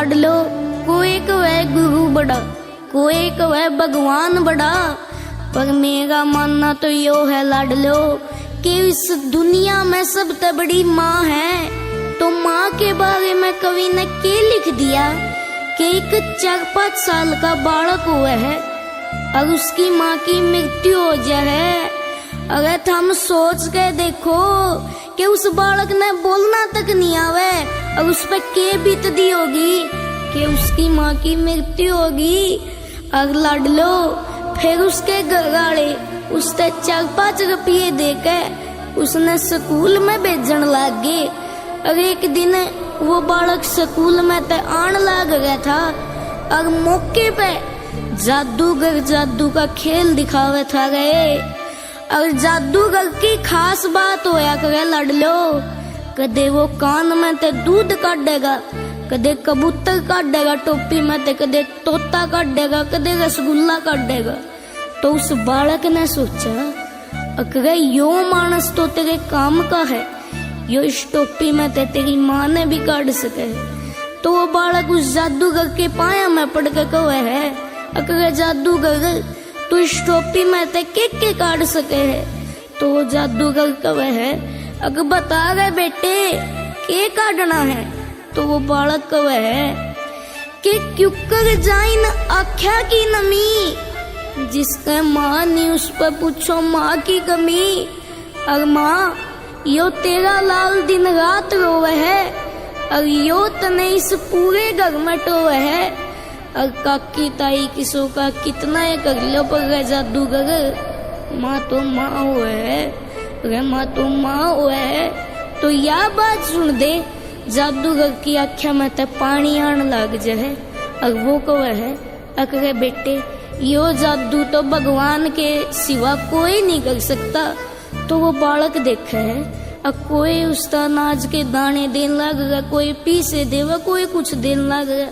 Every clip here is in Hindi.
लाडलो, कोई कहे गुरु बड़ा, कोई कहे भगवान बड़ा, पर मेरा मानना तो यो है लाडलो कि इस दुनिया में सबसे बड़ी माँ है। तो माँ के बारे में कवि ने क्या लिख दिया कि एक 4-5 साल का बालक हुआ है और उसकी माँ की मृत्यु हो जाए। अगर हम सोच के देखो कि उस बालक ने बोलना तक नहीं आवे और उस पर क्या बीतती होगी कि उसकी माँ की मृत्यु होगी। और लाडलो फिर उसके घर वाले उससे 4-5 रुपये देकर उसने स्कूल में भेजन लग गए। और एक दिन वो बालक स्कूल में तो आने लग गया था और मौके पे जादूगर जादू का खेल दिखावे था गए। और जादूगर की खास बात होया करे लाडलो, कदे वो कान में ते दूध काटेगा, कदे कबूतर काटेगा टोपी में ते कदे तोता काटेगा, कदे रसगुल्ला काटेगा। तो उस बालक ने सोचा अरे यो मानस तो तेरे काम का है, यो इस टोपी में ते तेरी माँ ने भी काट सके। तो वो बालक उस जादूगर के पाया में पड़ के कहे है अरे जादूगर तू इस टोपी में ते के काट सके है। तो वो जादूगर कहे है अगर बता गए बेटे के काटना है। तो वो बालक कहे है कि क्यों कर जाइन आख्या की नमी, जिसके माँ नहीं उस पर पूछो माँ की कमी। और माँ यो तेरा लाल दिन रात रोवे है और यो तने इस पूरे घर में टोवे है। और काकी ताई किसो का कितना है कर लो पर जादूगर माँ तो माँ हुए है, अरे माँ तो माँ हुए है। तो यह बात सुन दे जादूगर की आँखों में तो पानी आने लग जाए और वो कहे है अरे बेटे यो जादू तो भगवान के सिवा कोई नहीं कर सकता। तो वो बालक देखे है और कोई उसका अनाज के दाने देने लग गया, कोई पीसे देवा, कोई कुछ देने लग गया।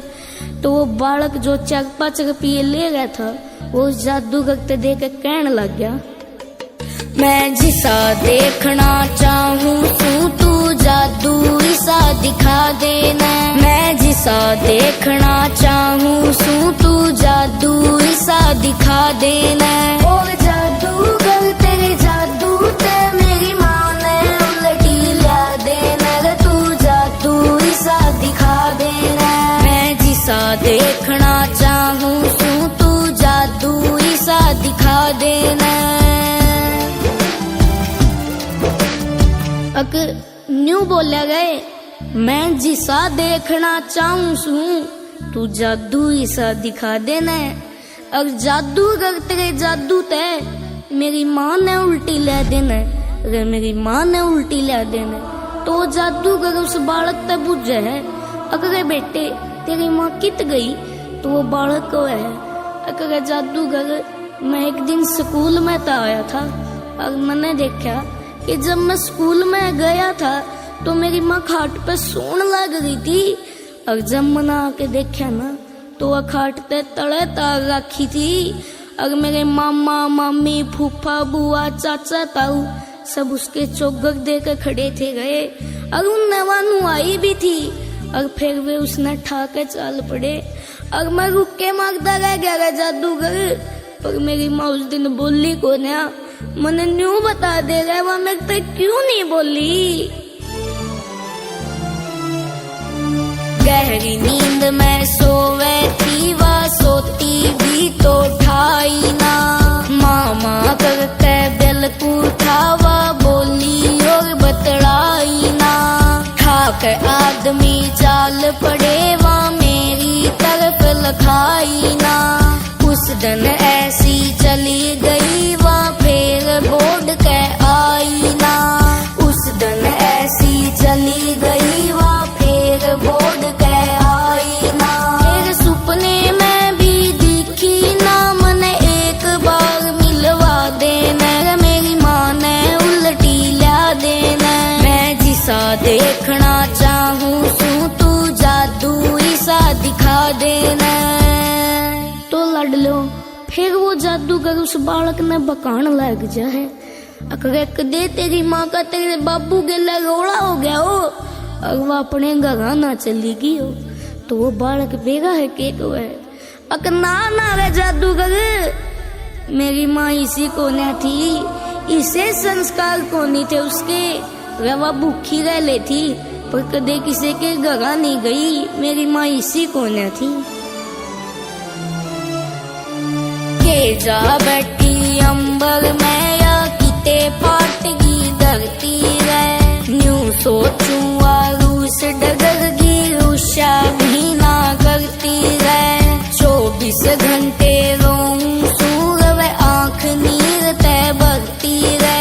तो वो बालक जो 4-5 रुपये ले गया था वो जादूगर ते दे के कहने लग गया मैं जिसा देखना चाहूँ तू जादू ऐसा दिखा देना। मैं जिसा देखना चाहूँ तू जादू ऐसा दिखा देना। और जादूगर तेरे जादू ते मेरी माँ ने उल्टी ला देना, तू जादू ऐसा दिखा देना। मैं जिसा देखना चाहूँ तू जादू ऐसा दिखा देना। न्यू बोला गए मैं जिसा देखना चाहूँ तू जादू ऐसा दिखा देना। और जादूगर तेरे जादू ते मेरी माँ ने उल्टी ले देना, अगर मेरी माँ ने उल्टी ले देना। तो जादूगर उस बालक ते बुझे है अगर बेटे तेरी माँ कित गई। तो वो बालक को है अगर जादूगर मैं एक दिन स्कूल में तो आया था और मैंने देखा कि जब मैं स्कूल में गया था तो मेरी माँ खाट पे सोने लग गई थी। और जब मैंने आके देखा ना तो वह खाट पे तले तार रखी थी और मेरे मामा मामी फूफा बुआ चाचा ताऊ सब उसके चौगर दे के खड़े थे गए और उन नवानू आई भी थी। और फिर वे उसने ठा के चाल पड़े और मैं रुक के मांगता रह गया जादूगर। पर मेरी माँ उस दिन बोली को ना, मैंने न्यू बता दे रहा वह मेरे पे क्यों नहीं बोली। गहरी नींद में सोवे थी वह सोती भी तो ठाई ना। मामा करके बिल्कुल उठा वह बोली और बतलाई ना। ठाक आदमी चाल पड़े वह मेरी तरफ लखाई ना। उस दिन ऐसी चली गई वह फिर बोर्ड के आई ना। उस दिन ऐसी चली गई वह फिर बोर्ड के आई ना। फिर सपने में भी दिखी ना मैंने एक बार मिलवा देना, मेरी माँ ने उल्टी ला देना। मैं जिसा देखना चाहूँ तू जादू ऐसा दिखा देना। तो लड़ लो फिर वो जादूगर उस बालक ने बकान लग जाए अगर कदे तेरी माँ का तेरे बाबू के लिए रोड़ा हो गया हो और वह अपने घर ना चली गई हो। तो वो बालक बेगा है के को है अक ना रे जादूगर मेरी माँ इसी को न थी इसे संस्कार को नहीं थे उसके रवा भूखी रह ले थी पर कदे किसी के गगा नहीं गई मेरी माँ इसी को न थी के जा बैठी अंबर में या किते पाटगी धरती रे न्यू सोचूं आरूस डगरगी उषा भी ना करती रे 24 घंटे रोऊं सूरव आंख नीर ते भरती रे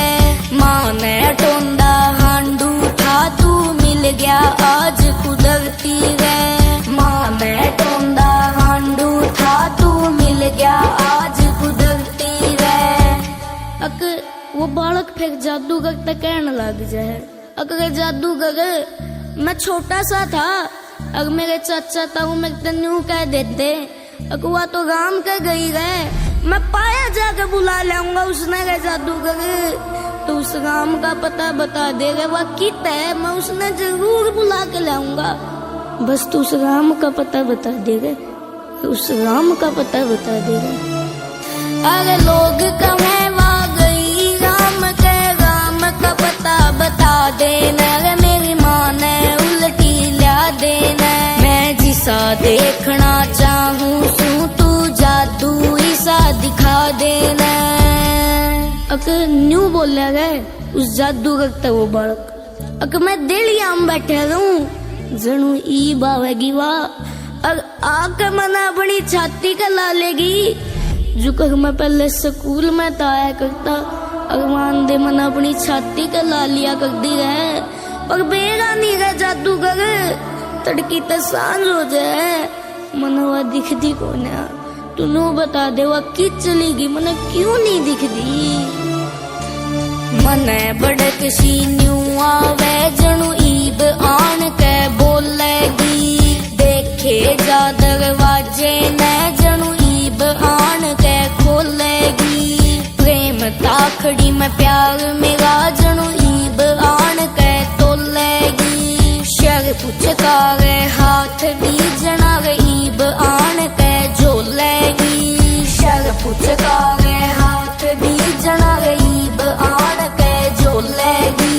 माने टोंदा हांडू था तू मिल गया आज कुदरती रे माने टोंदा हांडू था तू मिल गया आज कुदरती रे अक वो बालक फिर जादूगर तक कहने लग जाए अगर जादूगर मैं छोटा सा था अगर मेरे चाचा था वो मेरे तन्नू कह देते अगुआ तो राम कर गई गए मैं पाया जाकर बुला लाऊंगा उसने गए जादूगर तो उस राम का पता बता देगा वह कित है मैं उसने जरूर बुला के लाऊंगा बस तू उस राम का पता बता देगा उस राम का पता बता देगा अरे लोग कहे वहाँ गई राम का पता बता देना रे मेरी माँ ने उल्टी ला देना मैं जिसा देखना चाहूँ सू तू जादू ऐसा दिखा देना अगर न्यू बोले गए उस जादू करता वो बालक अगर मैं दिलिया में बैठे रहूं जनू ई बावेगी वाह अगर आकर मना अपनी छाती का ला लेगी जो कर मैं पहले स्कूल में ताया करता अरमान दे मन अपनी छाती का ला लिया कर दी है और बेरा नहीं रह जादूगर तड़की तो सांझ हो जाए मनवा दिखती कौन है तू बता दे वह कि चलेगी मन क्यों नहीं दिखती मने बड़क सी न्यू आवे जनू ईब आन के बोलेगी देखे जा दरवाजे न जनू ईब आन के खोलेगी प्रेम ताखड़ी में प्यार मेरा जनू ईब आन के तोलेगी शर पुचकारे हाथ दी जना ईब आन के झोलेगी शर पुचकारे हाथ दी जना ईब आन के झोलेगी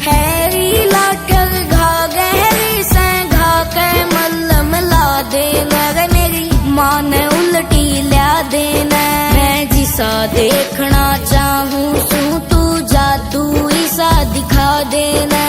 हैरी लाकर घा गहरी से घा के मल्लम ला देना रे मेरी माँ ने उल्टी ला देना मैं जिसा देखना चाहूँ सू तू जादू ऐसा दिखा देना